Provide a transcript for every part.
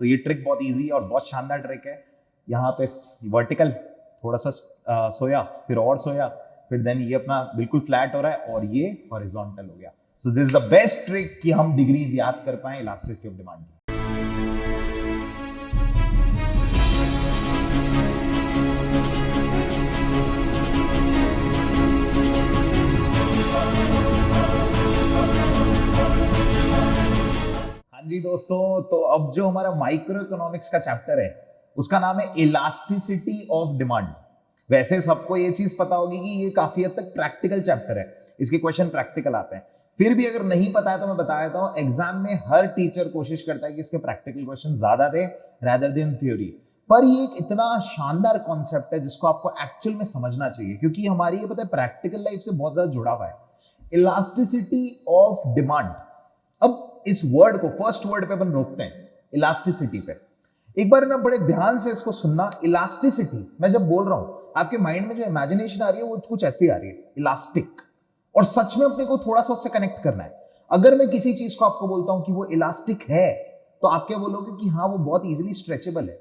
तो ये ट्रिक बहुत इजी है और बहुत शानदार ट्रिक है। यहाँ पे वर्टिकल थोड़ा सा सोया, फिर और सोया, फिर देन ये अपना बिल्कुल फ्लैट हो रहा है और ये हॉरिजॉन्टल हो गया। So this is the best trick कि हम डिग्रीज याद कर पाए इलास्टिसिटी ऑफ डिमांड की। जी दोस्तों, तो अब जो हमारा माइक्रो इकोनॉमिक्स का चैप्टर है उसका नाम है इलास्टिसिटी ऑफ डिमांड। वैसे सबको ये चीज पता होगी कि ये काफी हद तक प्रैक्टिकल चैप्टर है, इसके क्वेश्चन प्रैक्टिकल आते हैं। फिर भी अगर नहीं पता है तो मैं बता देता हूं, एग्जाम में हर टीचर कोशिश करता है कि इसके प्रैक्टिकल क्वेश्चन ज्यादा दे रादर देन थ्योरी। पर ये एक इतना शानदार कॉन्सेप्ट है जिसको आपको एक्चुअल में समझना चाहिए, क्योंकि हमारी ये पता है प्रैक्टिकल लाइफ से बहुत ज्यादा जुड़ा हुआ है। इलास्टिसिटी ऑफ डिमांड, अब इस वर्ड को फर्स्ट वर्ड पे अपन रोकते हैं इलास्टिसिटी पे। एक बार ना बड़े ध्यान से इसको सुनना। इलास्टिसिटी मैं जब बोल रहा हूं, आपके माइंड में जो इमेजिनेशन आ रही है वो कुछ ऐसी आ रही है, इलास्टिक। और सच में अपने को थोड़ा सा उससे कनेक्ट करना है। अगर मैं किसी चीज को आपको बोलता हूं कि वो इलास्टिक है, तो आप क्या बोलोगे कि हाँ वो बहुत इजीली स्ट्रेचेबल है।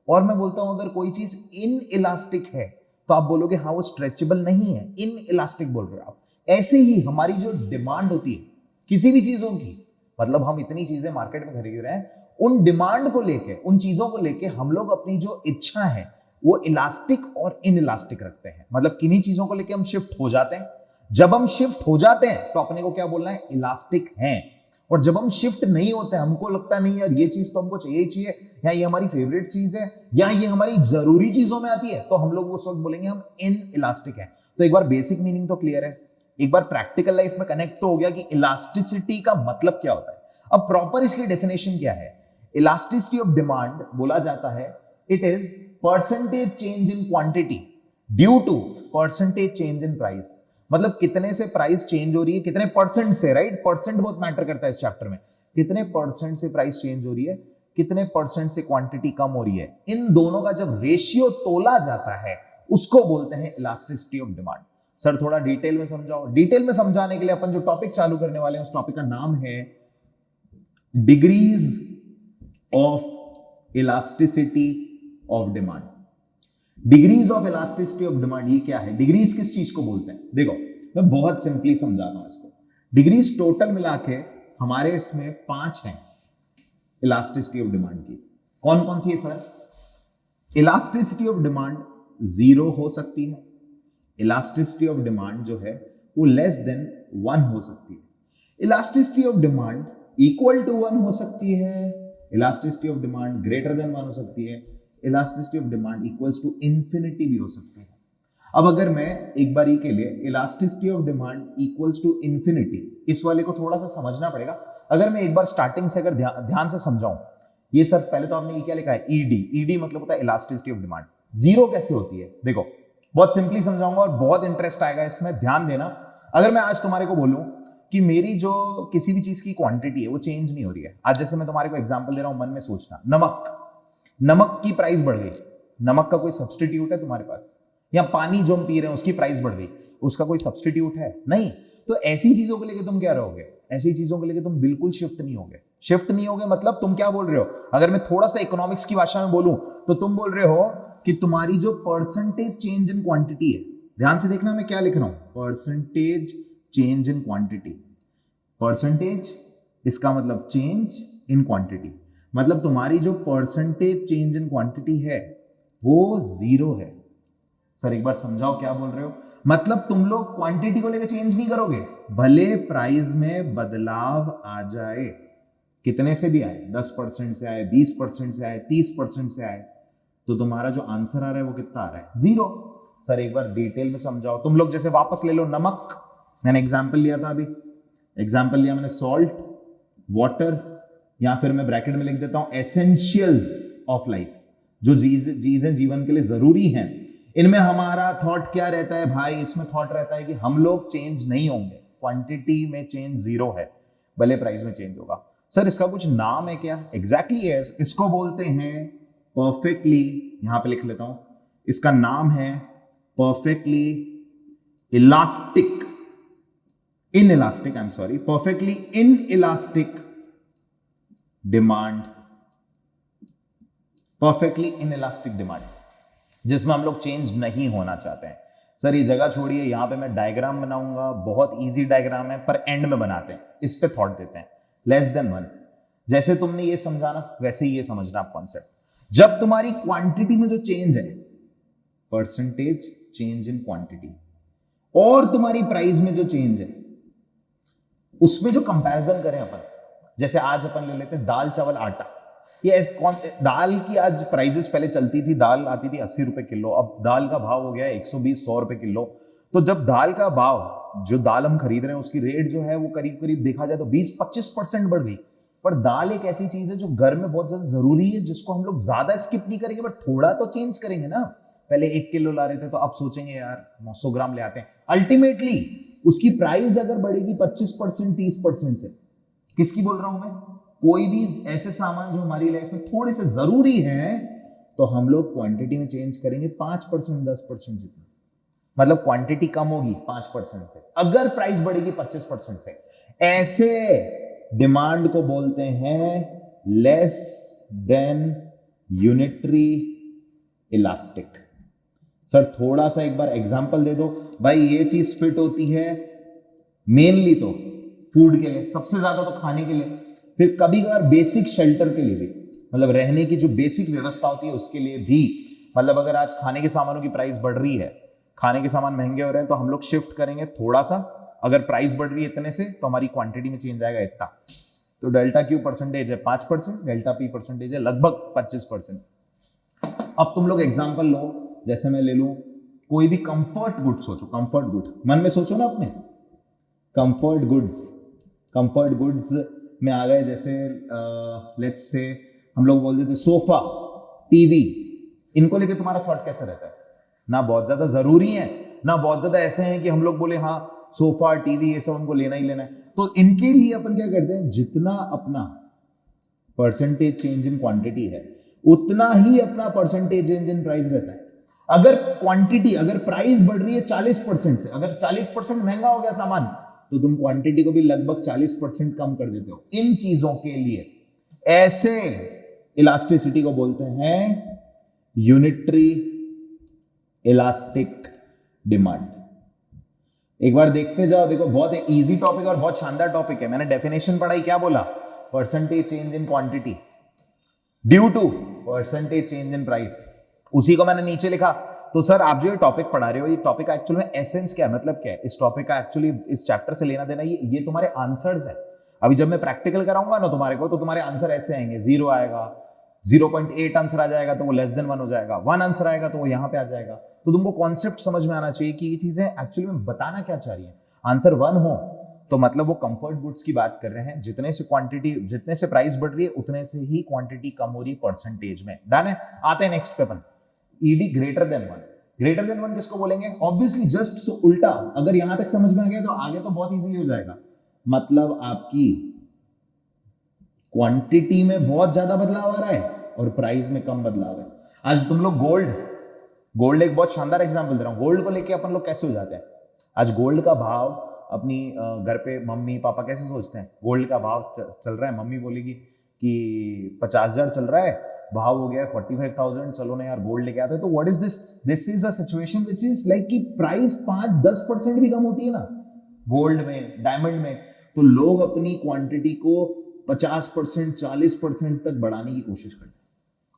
और मैं बोलता हूं अगर कोई चीज इन इलास्टिक है, तो आप बोलोगे हाँ वो स्ट्रेचेबल नहीं है, इन इलास्टिक बोल रहे हो आप। ऐसे ही हमारी जो डिमांड होती है किसी भी चीजों की, मतलब हम इतनी चीजें मार्केट में खरीद रहे हैं, उन डिमांड को लेके, उन चीजों को लेके हम लोग अपनी जो इच्छा है वो इलास्टिक और इन इलास्टिक रखते हैं। मतलब किन्हीं चीजों को लेके हम शिफ्ट हो जाते हैं। जब हम शिफ्ट हो जाते हैं तो अपने को क्या बोलना है, इलास्टिक हैं। और जब हम शिफ्ट नहीं होते, हमको लगता नहीं यार ये चीज तो हमको चाहिए ही चाहिए, या ये हमारी फेवरेट चीज है, या ये हमारी जरूरी चीजों में आती है, तो हम लोग उस वक्त बोलेंगे हम इन इलास्टिक हैं। तो एक बार बेसिक मीनिंग तो क्लियर है, एक बार प्रैक्टिकल लाइफ में कनेक्ट तो हो गया कि इलास्टिसिटी का मतलब क्या होता है। अब प्रॉपर इसकी डेफिनेशन क्या है। इलास्टिसिटी ऑफ डिमांड बोला जाता है, it is percentage change in quantity due to percentage change in price. मतलब कितने से प्राइस चेंज हो रही है, कितने परसेंट से, राइट। परसेंट बहुत मैटर करता है इस चैप्टर में। कितने परसेंट से प्राइस चेंज हो रही है, कितने परसेंट से क्वांटिटी कम हो रही है, इन दोनों का जब रेशियो तोला जाता है उसको बोलते हैं इलास्टिसिटी ऑफ डिमांड। सर थोड़ा डिटेल में समझाओ। डिटेल में समझाने के लिए अपन जो टॉपिक चालू करने वाले हैं उस टॉपिक का नाम है degrees of elasticity of demand. Degrees of elasticity of demand ये क्या है, डिग्रीज किस चीज को बोलते हैं। देखो मैं बहुत सिंपली समझाता हूं इसको। डिग्रीज टोटल मिला के हमारे इसमें 5 हैं इलास्टिसिटी ऑफ डिमांड की। कौन कौन सी है सर। इलास्टिसिटी ऑफ डिमांड 0 हो सकती है, इलास्टिसिटी ऑफ डिमांड जो है वो लेस देन 1 हो सकती है, elasticity of demand equal to 1 हो सकती है, elasticity of demand greater than 1 हो सकती है, elasticity of demand equals to infinity भी हो सकती है। अब अगर मैं एक बारी के लिए elasticity of demand equals to infinity, इस वाले को थोड़ा सा समझना पड़ेगा। अगर मैं एक बार स्टार्टिंग से अगर ध्यान से समझाऊं, ये सब पहले तो आपने ये क्या लिखा है, ईडी। ईडी मतलब होता है इलास्टिसिटी ऑफ डिमांड। 0 कैसे होती है, देखो बहुत सिंपली समझाऊंगा और बहुत इंटरेस्ट आएगा इसमें, ध्यान देना। अगर मैं आज तुम्हारे को बोलूं कि मेरी जो किसी भी चीज की क्वांटिटी है वो चेंज नहीं हो रही है, आज जैसे मैं तुम्हारे को एग्जांपल दे रहा हूं, मन में सोचना, नमक की प्राइस बढ़ गई, नमक का कोई सब्स्टिट्यूट है तुम्हारे पास, या पानी जो हम पी रहे हैं उसकी प्राइस बढ़ गई, उसका कोई सब्स्टिट्यूट है नहीं। तो ऐसी चीजों को लेके तुम क्या रहोगे, ऐसी चीजों को लेके तुम बिल्कुल शिफ्ट नहीं होगे। शिफ्ट नहीं होगे मतलब तुम क्या बोल रहे हो, अगर मैं थोड़ा सा इकोनॉमिक्स की भाषा में बोलूं तो तुम बोल रहे हो कि तुम्हारी जो परसेंटेज चेंज इन क्वांटिटी है, ध्यान से देखना मैं क्या लिख रहा हूं, percentage change in quantity. Percentage इसका मतलब चेंज इन क्वांटिटी, मतलब तुम्हारी जो परसेंटेज चेंज इन क्वांटिटी है वो 0 है। सर एक बार समझाओ क्या बोल रहे हो। मतलब तुम लोग क्वांटिटी को लेकर चेंज नहीं करोगे, भले प्राइस में बदलाव आ जाए, कितने से भी आए, 10% से आए, 20% से आए, 30% से आए, तो तुम्हारा जो आंसर आ रहा है वो कितना आ रहा है, 0। सर एक बार डिटेल में समझाओ। तुम लोग जैसे वापस ले लो नमक, मैंने एग्जाम्पल लिया था, अभी एग्जाम्पल लिया मैंने सॉल्ट, वाटर, या फिर मैं ब्रैकेट में लिख देता हूं एसेंशियल्स ऑफ लाइफ, जो चीजें जीवन के लिए जरूरी हैं। इनमें हमारा थॉट क्या रहता है भाई, इसमें थॉट रहता है कि हम लोग चेंज नहीं होंगे, क्वांटिटी में चेंज 0 है, भले प्राइस में चेंज होगा। सर इसका कुछ नाम है क्या, एग्जैक्टली है, इसको बोलते हैं परफेक्टली, यहां पे लिख लेता हूं, इसका नाम है perfectly elastic, inelastic, I am sorry, perfectly inelastic demand perfectly inelastic demand, जिसमें हम लोग चेंज नहीं होना चाहते हैं। सर ये जगह छोड़िए, यहां पे मैं डायग्राम बनाऊंगा, बहुत इजी डायग्राम है पर एंड में बनाते हैं, इस पे थॉट देते हैं। लेस देन 1, जैसे तुमने ये समझाना वैसे ही ये समझना आप कॉन्सेप्ट। जब तुम्हारी क्वांटिटी में जो चेंज है, परसेंटेज चेंज इन क्वांटिटी, और तुम्हारी प्राइस में जो चेंज है, उसमें जो कंपैरिजन करें अपन, जैसे आज अपन ले लेते हैं दाल चावल आटा, ये दाल की आज प्राइसेस पहले चलती थी, दाल आती थी 80 रुपए किलो, अब दाल का भाव हो गया 120-100 रुपए किलो। तो जब दाल का भाव, जो दाल हम खरीद रहे हैं उसकी रेट जो है वो करीब करीब देखा जाए तो 20-25% बढ़ गई। पर दाल एक ऐसी चीज है जो घर में बहुत ज्यादा जरूरी है, जिसको हम लोग ज्यादा स्किप नहीं करेंगे, बट थोड़ा तो चेंज करेंगे ना। पहले 1 किलो ला रहे थे तो अब सोचेंगे यार 900 ग्राम ले आते हैं। अल्टीमेटली उसकी प्राइस अगर बढ़ेगी 25%, 30% से, किसकी बोल रहा हूं मैं, कोई भी ऐसे सामान जो हमारी लाइफ में थोड़े से जरूरी है, तो हम लोग क्वांटिटी में चेंज करेंगे 5%, 10% जितना, मतलब क्वांटिटी कम होगी 5% से, अगर प्राइस बढ़ेगी 25% से। ऐसे डिमांड को बोलते हैं less than unitary elastic. Sir थोड़ा सा एक बार एग्जांपल दे दो भाई। ये चीज फिट होती है मेनली तो फूड के लिए, सबसे ज्यादा तो खाने के लिए, फिर कभी कभार बेसिक शेल्टर के लिए भी, मतलब रहने की जो बेसिक व्यवस्था होती है उसके लिए भी। मतलब अगर आज खाने के सामानों की प्राइस बढ़ रही है, खाने के सामान महंगे हो रहे हैं, तो हम लोग शिफ्ट करेंगे थोड़ा सा। अगर प्राइस बढ़ रही है इतने से, तो हमारी क्वांटिटी में चेंज आएगा इतना। तो डेल्टा क्यू परसेंटेज है 5%, डेल्टा पी परसेंटेज है लगभग 25%। अब तुम लोग एग्जाम्पल लो, जैसे मैं ले लूं कोई भी कंफर्ट गुड, सोचो कंफर्ट गुड, मन में सोचो ना अपने कंफर्ट गुड्स में आ गए। जैसे लेट्स से हम लोग बोल देते सोफा, टीवी, इनको लेके तुम्हारा थॉट कैसा रहता है? ना बहुत ज्यादा जरूरी है, ना बहुत ज्यादा ऐसे हैं कि हम लोग बोले हाँ सोफा टीवी ये सब हमको लेना ही लेना है। तो इनके लिए अपन क्या करते हैं, जितना अपना परसेंटेज चेंज इन क्वांटिटी है, उतना ही अपना परसेंटेज चेंज इन प्राइस रहता है। अगर क्वांटिटी, अगर प्राइस बढ़ रही है 40% से, अगर 40% महंगा हो गया सामान, तो तुम क्वांटिटी को भी लगभग 40% कम कर देते हो इन चीजों के लिए। ऐसे इलास्टिसिटी को बोलते हैं यूनिटरी इलास्टिक डिमांड। एक बार देखते जाओ, देखो बहुत इजी टॉपिक और बहुत शानदार टॉपिक है। मैंने डेफिनेशन पढ़ाई, क्या बोला? Percentage change in quantity due to percentage change in price, उसी को मैंने नीचे लिखा। तो सर आप जो ये टॉपिक पढ़ा रहे हो, ये टॉपिक का एक्चुअल में एसेंस क्या है, मतलब क्या है इस टॉपिक का एक्चुअली इस चैप्टर से लेना देना? ये तुम्हारे आंसर्स है। अभी जब मैं प्रैक्टिकल कराऊंगा ना तुम्हारे को, तो तुम्हारे आंसर ऐसे आएंगे, 0 आएगा, 0.8 आंसर आ जाएगा तो वो लेस देन 1 हो जाएगा, 1 आंसर आएगा तो वो यहां पे आ जाएगा। तो तुमको कॉन्सेप्ट समझ में आना चाहिए कि ये चीजें एक्चुअली में बताना क्या चाह रही है। आंसर 1 हो तो मतलब वो कंफर्ट गुड्स की बात कर रहे हैं, जितने से क्वांटिटी, जितने से प्राइस बढ़ रही है उतने से ही क्वांटिटी कम हो रही है परसेंटेज में। डन है? आते हैं नेक्स्ट पे अपन, ED greater than 1। Greater than 1 किसको बोलेंगे? ऑब्वियसली जस्ट सो उल्टा। अगर यहां तक समझ में आ गया तो आगे तो बहुत इजीली हो जाएगा। मतलब आपकी क्वांटिटी में बहुत ज्यादा बदलाव आ रहा है और प्राइस में कम बदलाव है। आज तुम लोग गोल्ड एक बहुत शानदार एग्जांपल दे रहा हूं। गोल्ड को लेके अपन लोग कैसे हो जाते हैं? आज गोल्ड का भाव अपनी घर पे मम्मी पापा कैसे सोचते हैं? गोल्ड का भाव चल रहा है, मम्मी बोलेगी कि 50,000 चल रहा है, भाव हो गया है 45,000, चलो ना यार गोल्ड लेके आते हैं। तो what is this is a situation which is like कि प्राइस 5-10% भी कम होती है ना गोल्ड में, डायमंड में, तो लोग अपनी क्वांटिटी को 50%, 40% तक बढ़ाने की कोशिश करते हैं।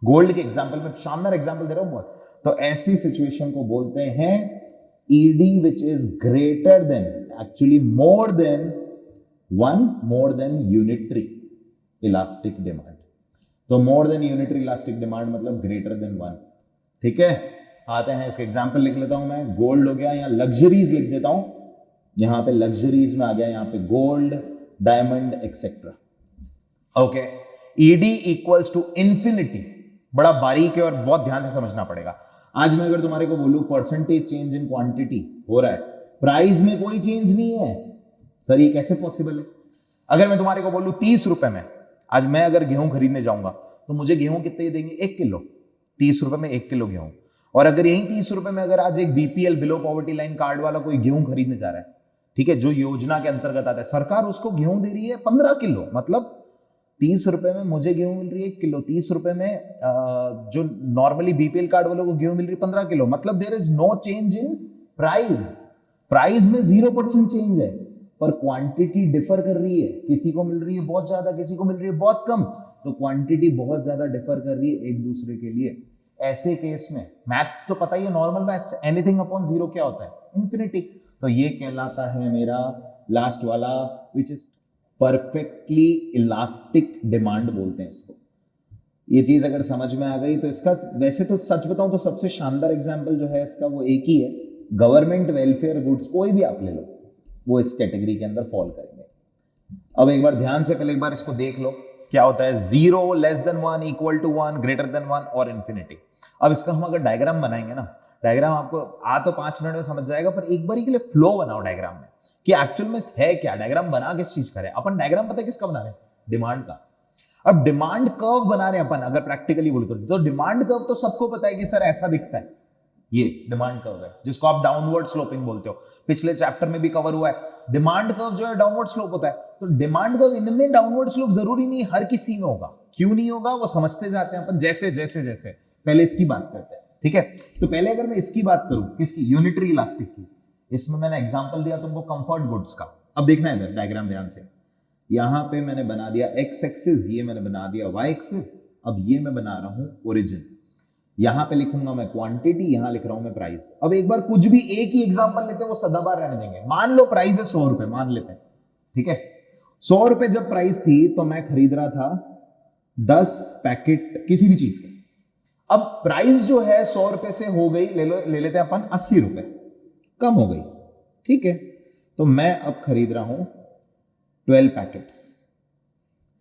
गोल्ड के एग्जाम्पल में शानदार एग्जाम्पल दे रहा हूं बहुत। तो ऐसी सिचुएशन को बोलते हैं ED which is greater than, actually more than unitary elastic demand. तो more than unitary elastic demand मतलब ग्रेटर देन 1। ठीक है, आते हैं इसके एग्जाम्पल लिख लेता हूं मैं। गोल्ड हो गया, यहां लग्जरीज लिख देता हूं, यहां पे लग्जरीज में आ गया, यहां पे gold, diamond etcetera. Okay, ED equals to infinity. बड़ा बारीक है और बहुत ध्यान से समझना पड़ेगा। आज मैं अगर तुम्हारे को बोलूं परसेंटेज चेंज इन क्वांटिटी हो रहा है, प्राइस में कोई चेंज नहीं है, सर ये कैसे पॉसिबल है? अगर मैं तुम्हारे को बोलूं 30 रुपए में, आज मैं अगर गेहूं खरीदने जाऊंगा तो मुझे गेहूं कितने देंगे? 1 किलो, 30 रुपए में 1 किलो गेहूं। और अगर यही 30 रुपए में अगर आज एक BPL, below poverty line card वाला कोई गेहूं खरीदने जा रहा है, ठीक है, जो योजना के अंतर्गत आता है, सरकार उसको गेहूं दे रही है 15 किलो, मतलब ₹30 में मुझे गेहूं मिल रही है 1 किलो, ₹30 में जो नॉर्मली बीपीएल कार्ड वालों को गेहूं मिल रही है 15 किलो। मतलब there is no change in price, price में 0% चेंज है, पर क्वांटिटी डिफर कर रही है। किसी को मिल रही है बहुत ज्यादा, किसी को मिल रही है बहुत कम, तो क्वांटिटी बहुत ज्यादा डिफर कर रही है एक दूसरे के लिए। ऐसे केस में मैथ्स तो पता ही है, normal maths, anything upon zero क्या होता है? इंफिनिटी। तो ये कहलाता है मेरा लास्ट वाला, which is perfectly elastic demand बोलते हैं इसको। ये चीज अगर समझ में आ गई तो इसका, वैसे तो सच बताऊं तो सबसे शानदार एग्जांपल जो है इसका वो एक ही है, गवर्नमेंट वेलफेयर गुड्स, कोई भी आप ले लो, वो इस कैटेगरी के अंदर फॉल करेंगे। अब एक बार ध्यान से पहले एक बार इसको देख लो क्या होता है, 0 less than 1 equal to 1 greater than 1 और इंफिनिटी। अब इसका हम अगर डायग्राम बनाएंगे ना, डायग्राम आपको आ तो 5 मिनट में समझ जाएगा, पर एक बार के लिए फ्लो बनाओ डायग्राम में कि एक्चुअल में है क्या, डायग्राम बना किस चीज का है। अपन डायग्राम पता है किसका बना रहे हैं? डिमांड का। अब डिमांड कर्व बना रहे हैं अपन, अगर प्रैक्टिकली बोले तो डिमांड कर्व तो सबको पता है कि सर ऐसा दिखता है, ये डिमांड कर्व है जिसको आप डाउनवर्ड स्लोपिंग बोलते हो, पिछले चैप्टर में भी कवर हुआ है। डिमांड कर्व जो है डाउनवर्ड स्लोप होता है, तो डिमांड कर्व इनमें डाउनवर्ड स्लोप जरूरी नहीं हर किसी में होगा। क्यों नहीं होगा वो समझते जाते हैं अपन, जैसे जैसे जैसे पहले इसकी बात करते हैं, ठीक है। तो पहले अगर मैं इसकी बात करूं, किसकी? यूनिटरी इलास्टिक की। इसमें मैंने एग्जांपल दिया तुमको कंफर्ट गुड्स का। अब देखना है इधर डायग्राम ध्यान से, यहां पे मैंने बना दिया एक्स एक्सिस, ये मैंने बना दिया वाई एक्सिस, अब ये मैं बना रहा हूं ओरिजिन। यहां पे लिखूंगा मैं क्वांटिटी, यहां लिख रहा हूं मैं प्राइस। अब एक बार कुछ भी एक ही एग्जांपल लेते हैं, वो सदाबहार रहने देंगे। मान लो प्राइस है ₹100, मान लेते हैं, ठीक है। ₹100 जब प्राइस थी तो मैं खरीद रहा था 10 पैकेट किसी भी चीज के। अब प्राइस जो है ₹100 से हो गई, ले लेते हैं अपन ₹80, कम हो गई, ठीक है। तो मैं अब खरीद रहा हूं 12 पैकेट्स।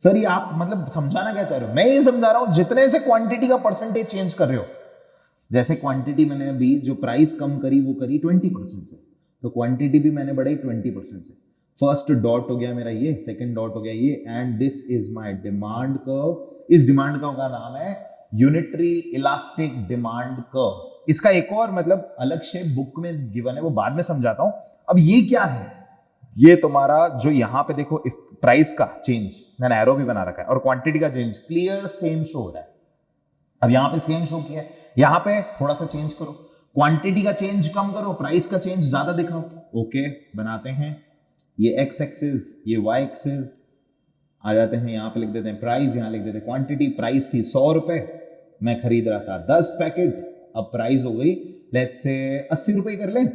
सर ये आप मतलब समझाना क्या चाह रहे हो? मैं ये समझा रहा हूं जितने से क्वांटिटी का परसेंटेज चेंज कर रहे हो, जैसे क्वांटिटी मैंने अभी जो प्राइस कम करी वो करी 20% से, तो क्वांटिटी भी मैंने बढ़ाई 20% से। फर्स्ट डॉट हो गया मेरा ये, सेकंड डॉट हो गया ये, and this is my demand curve. इस डिमांड कर्व का नाम है यूनिटरी इलास्टिक डिमांड कर्व। इसका एक और मतलब अलग शेप बुक में गिवन है, वो बाद में समझाता हूं। अब ये क्या है? ये तुम्हारा जो यहां पे देखो, इस प्राइस का चेंज मैंने एरो भी बना रखा है, और क्वांटिटी का चेंज क्लियर सेम शो हो रहा है। अब यहां पे सेम शो किया है, यहां पे थोड़ा सा चेंज करो, क्वांटिटी का चेंज कम करो, प्राइस का चेंज ज्यादा दिखाओ। ओके, बनाते हैं ये एक्स एक्सिस, ये वाई एक्सिस, आ जाते हैं यहां पे लिख देते हैं प्राइस, यहां लिख देते हैं क्वांटिटी। प्राइस थी ₹100, मैं खरीद रहा था 10 पैकेट, अब प्राइस हो गई लेट्स से ₹80 कर लें,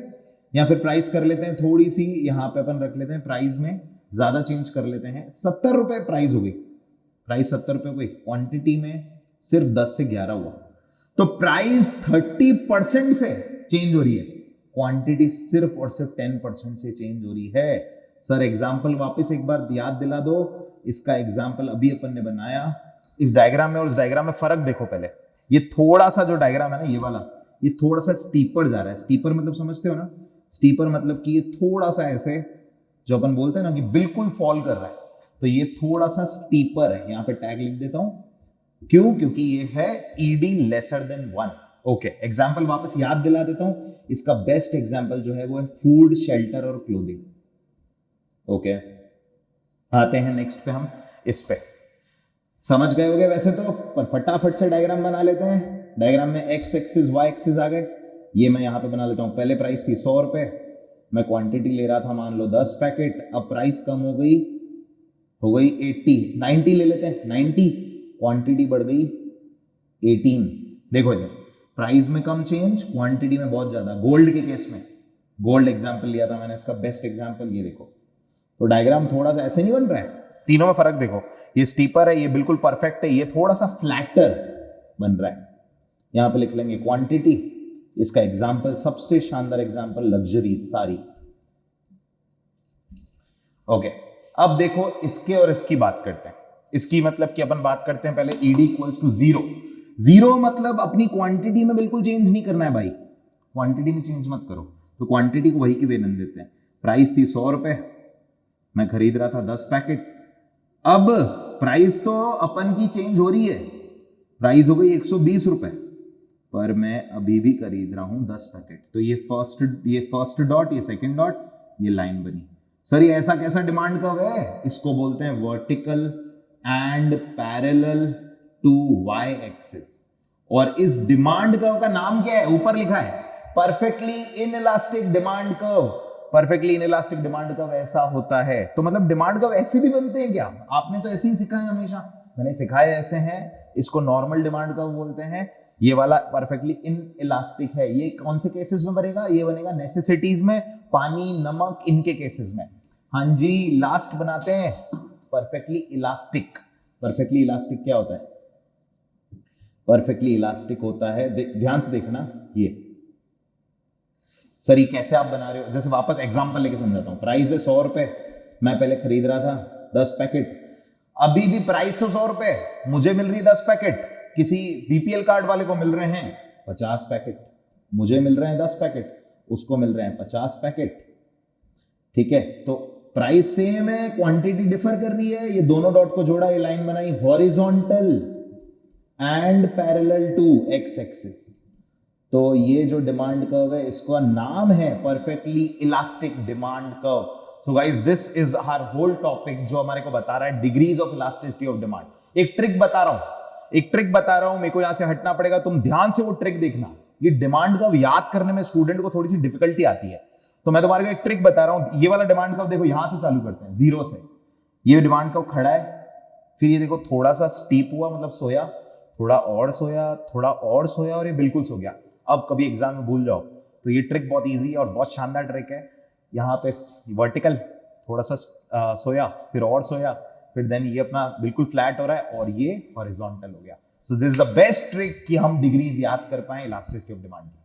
या फिर प्राइस कर लेते हैं थोड़ी सी यहां पे अपन रख लेते हैं, प्राइस में ज्यादा चेंज कर लेते हैं, ₹70 प्राइस हो गई, प्राइस ₹70 हो गई, क्वांटिटी में सिर्फ 10 से 11 हुआ, तो प्राइस 30% से चेंज हो रही है, क्वांटिटी सिर्फ और सिर्फ 10% से चेंज हो रही है। सर एग्जाम्पल वापस एक बार याद दिला दो, इसका एग्जाम्पल अभी अपन ने बनाया, इस डायग्राम में और इस डायग्राम में फर्क देखो। पहले ये थोड़ा सा जो डायग्राम है ना, ये वाला, ये थोड़ा सा स्टीपर जा रहा है। स्टीपर मतलब समझते हो ना? स्टीपर मतलब कि ये थोड़ा सा ऐसे, जो अपन बोलते हैं ना कि बिल्कुल फॉल कर रहा है, तो ये थोड़ा सा स्टीपर है। यहां पे टैग लिख देता हूं, क्यों? क्योंकि ये है ED lesser than 1। Okay, example वापस याद दिला देता हूं। इसका बेस्ट एग्जाम्पल जो है वो है फूड, शेल्टर और क्लोथिंग। ओके, आते हैं नेक्स्ट पे, हम इस पे समझ गए होंगे वैसे तो, पर फटाफट से डायग्राम बना लेते हैं। डायग्राम में एक्स एक्सिस वाई एक्सिस आ गए, ये मैं यहां पे बना लेता हूं। पहले प्राइस थी ₹100, मैं क्वांटिटी ले रहा था मान लो 10 पैकेट, अब प्राइस कम हो गई 90 ले लेते हैं, 90, क्वांटिटी बढ़ गई 18। देखो ये प्राइस में कम चेंज, क्वांटिटी में बहुत ज्यादा। गोल्ड के केस में, गोल्ड एग्जांपल लिया था मैंने, इसका बेस्ट एग्जांपल ये देखो। तो डायग्राम थोड़ा सा ऐसे नहीं बन रहा है, तीनों में फर्क देखो, ये स्टीपर है, ये बिल्कुल परफेक्ट है, ये थोड़ा सा फ्लैटर बन रहा है। यहां पे लिख लेंगे क्वांटिटी, इसका एग्जांपल सबसे शानदार एग्जांपल लग्जरी सारी। ओके, अब देखो इसके और इसकी बात करते हैं। इसकी मतलब कि अपन बात करते हैं पहले ईडी इक्वल्स टू 0। 0 मतलब अपनी क्वांटिटी में बिल्कुल चेंज नहीं करना है भाई, क्वांटिटी में चेंज मत करो, तो क्वांटिटी को वही की वही देते हैं। प्राइस थी ₹100, मैं खरीद रहा था 10 पैकेट, अब प्राइस तो अपन की चेंज हो रही है, प्राइस हो गई ₹120, पर मैं अभी भी खरीद रहा हूं 10 पैकेट। तो ये फर्स्ट डॉट, ये सेकंड डॉट, ये लाइन बनी। सर ये ऐसा कैसा डिमांड कर्व है? इसको बोलते हैं vertical and parallel to Y axis. और इस डिमांड कर्व का नाम क्या है? ऊपर लिखा है perfectly inelastic demand curve. Perfectly inelastic demand curve ऐसा होता है। तो मतलब डिमांड कर्व ऐसे भी बनते हैं क्या? आपने तो ऐसे ही सीखा है हमेशा। मैंने सिखाया ऐसे हैं, इसको नॉर्मल डिमांड कर्व बोलते हैं। ये वाला परफेक्टली इनइलास्टिक है। ये कौन से केसेस में बनेगा? ये बनेगा नेसेसिटीज में, पानी, नमक, इनके केसेस में। हाँ जी, लास्ट बनाते हैं परफेक्टली इलास्टिक। परफेक्टली इलास्टिक क्या होता है? परफेक्टली इलास्टिक होता है, ध्यान से देखना, ये सर ये कैसे आप बना रहे हो? जैसे वापस एग्जांपल लेके समझाता हूं। प्राइस है 100 रुपए, मैं पहले खरीद रहा था 10 पैकेट, अभी भी प्राइस तो 100 रुपए, मुझे मिल रही 10 पैकेट, किसी बीपीएल कार्ड वाले को मिल रहे हैं 50 पैकेट, मुझे मिल रहे हैं 10 पैकेट, उसको मिल रहे हैं 50 पैकेट। ठीक है, तो प्राइस सेम है, क्वांटिटी डिफर कर रही है। ये दोनों डॉट को जोड़ा, ये लाइन बनाई horizontal and parallel to X axis. तो ये जो डिमांड कर्व है, इसका नाम है perfectly elastic demand curve. So guys, this is our whole topic जो हमारे को बता रहा है degrees of elasticity of demand. एक ट्रिक बता रहा हूं, मेरे को यहां से हटना पड़ेगा, तुम ध्यान से वो ट्रिक देखना। ये डिमांड कर्व याद करने में स्टूडेंट को थोड़ी सी डिफिकल्टी आती है, तो मैं तुम्हारे को एक ट्रिक बता रहा हूं। ये वाला डिमांड कर्व देखो, यहां से चालू करते हैं, 0 से। ये डिमांड कर्व खड़ा है, फिर ये देखो थोड़ा सा स्टीप हुआ, मतलब सोया, थोड़ा और सोया, थोड़ा और सोया, और ये बिल्कुल सो गया। अब कभी एग्जाम में भूल जाओ तो ये ट्रिक बहुत इजी है और बहुत शानदार ट्रिक है। यहाँ पे वर्टिकल थोड़ा सा सोया, फिर और सोया, फिर देन ये अपना बिल्कुल फ्लैट हो रहा है और ये हॉरिजॉन्टल हो गया। So this is the best trick कि हम डिग्रीज याद कर पाए इलास्टिसिटी ऑफ डिमांड की।